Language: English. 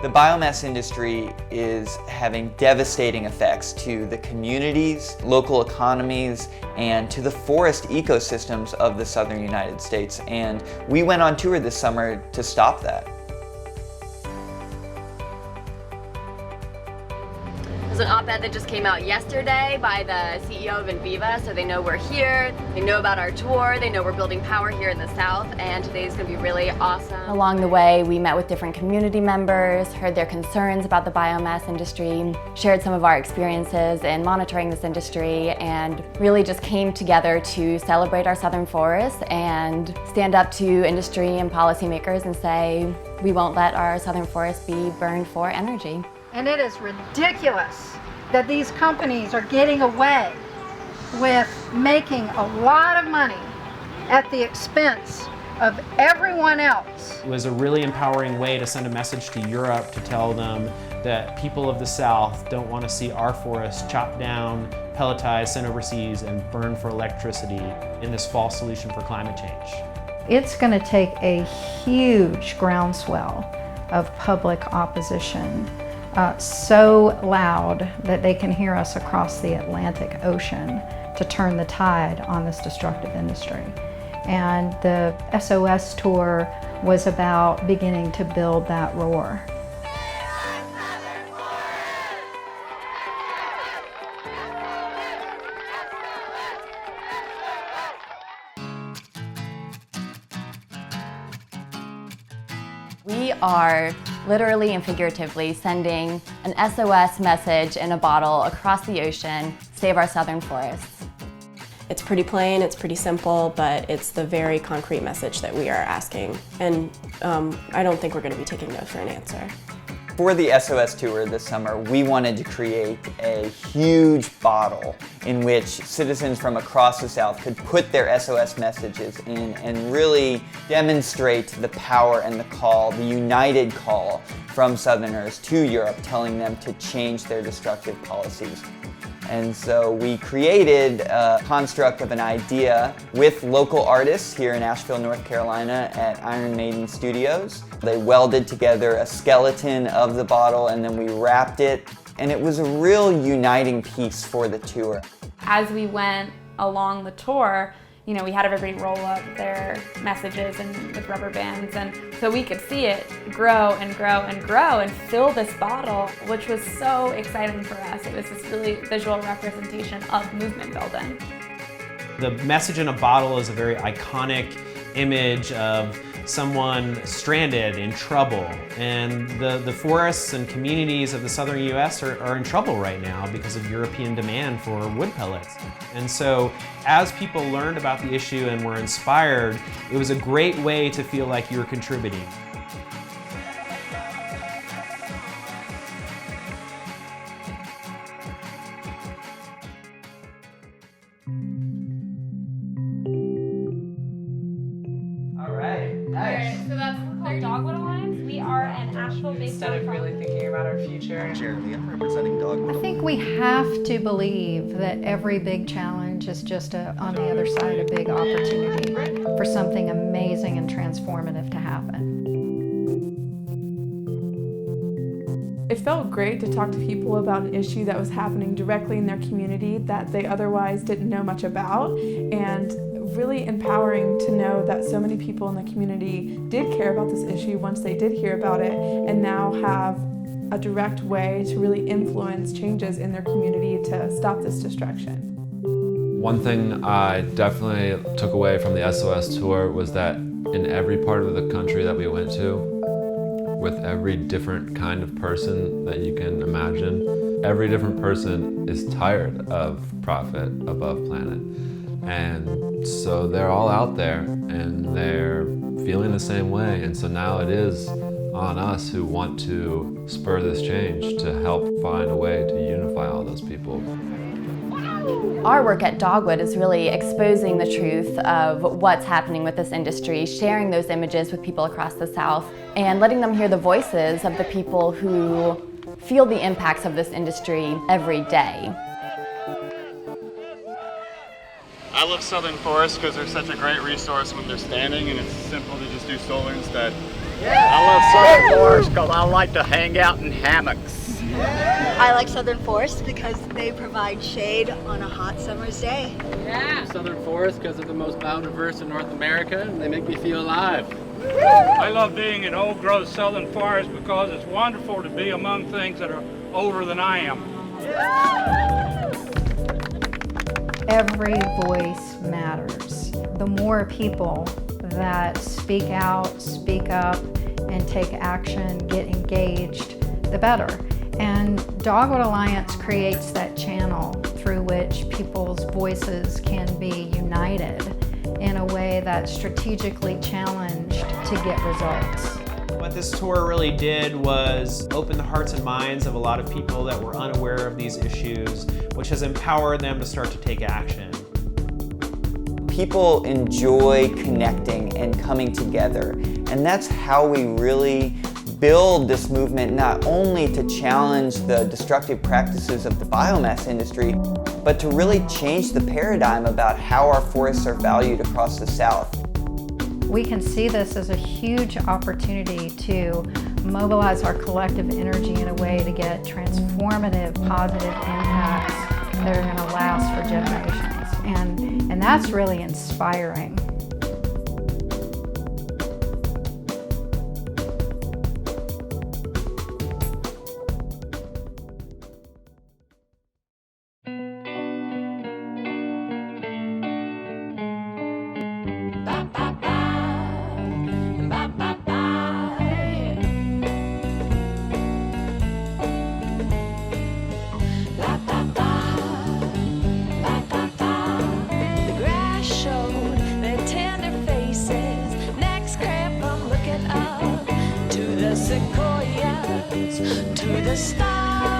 The biomass industry is having devastating effects to the communities, local economies, and to the forest ecosystems of the southern United States. And we went on tour this summer to stop that. There's an op-ed that just came out yesterday by the CEO of Enviva, so they know we're here, they know about our tour, they know we're building power here in the South, and today's going to be really awesome. Along the way, we met with different community members, heard their concerns about the biomass industry, shared some of our experiences in monitoring this industry, and really just came together to celebrate our southern forests and stand up to industry and policymakers and say, we won't let our southern forests be burned for energy. And it is ridiculous that these companies are getting away with making a lot of money at the expense of everyone else. It was a really empowering way to send a message to Europe to tell them that people of the South don't want to see our forests chopped down, pelletized, sent overseas, and burned for electricity in this false solution for climate change. It's going to take a huge groundswell of public opposition, so loud that they can hear us across the Atlantic Ocean, to turn the tide on this destructive industry. And the SOS tour was about beginning to build that roar. We are literally and figuratively sending an SOS message in a bottle across the ocean, save our southern forests. It's pretty plain, it's pretty simple, but it's the very concrete message that we are asking. And I don't think we're going to be taking no for an answer. For the SOS tour this summer, we wanted to create a huge bottle in which citizens from across the South could put their SOS messages in and really demonstrate the power and the call, the united call from Southerners to Europe, telling them to change their destructive policies. And so we created a construct of an idea with local artists here in Asheville, North Carolina at Iron Maiden Studios. They welded together a skeleton of the bottle and then we wrapped it, and it was a real uniting piece for the tour. As we went along the tour, you know, we had everybody roll up their messages and with rubber bands, and so we could see it grow and grow and grow and fill this bottle, which was so exciting for us. It was this really visual representation of movement building. The message in a bottle is a very iconic image of someone stranded, in trouble, and the forests and communities of the southern US are in trouble right now because of European demand for wood pellets. And so as people learned about the issue and were inspired, it was a great way to feel like you were contributing. Alright, so that's called Dogwood Alliance. We are an Asheville-based Instead of really thinking about our future. Jeremy, I'm representing Dogwood. I think we have to believe that every big challenge is just on the other side, a big opportunity for something amazing and transformative to happen. It felt great to talk to people about an issue that was happening directly in their community that they otherwise didn't know much about, and really empowering to know that so many people in the community did care about this issue once they did hear about it, and now have a direct way to really influence changes in their community to stop this destruction. One thing I definitely took away from the SOS tour was that in every part of the country that we went to, with every different kind of person that you can imagine, every different person is tired of profit above planet. And so they're all out there and they're feeling the same way. And so now it is on us who want to spur this change to help find a way to unify all those people. Our work at Dogwood is really exposing the truth of what's happening with this industry, sharing those images with people across the South, and letting them hear the voices of the people who feel the impacts of this industry every day. I love southern forests because they're such a great resource when they're standing, and it's simple to just do solar instead. I love southern Forest because I like to hang out in hammocks. I like Southern Forest because they provide shade on a hot summer's day. Southern Forest because they're the most biodiverse in North America and they make me feel alive. I love being in old growth Southern Forest because it's wonderful to be among things that are older than I am. Every voice matters. The more people that speak out, speak up, and take action, get engaged, the better. And Dogwood Alliance creates that channel through which people's voices can be united in a way that's strategically challenged to get results. What this tour really did was open the hearts and minds of a lot of people that were unaware of these issues, which has empowered them to start to take action. People enjoy connecting and coming together, and that's how we really build this movement, not only to challenge the destructive practices of the biomass industry, but to really change the paradigm about how our forests are valued across the South. We can see this as a huge opportunity to mobilize our collective energy in a way to get transformative, positive impacts that are going to last for generations. And that's really inspiring. Sequoias to the stars.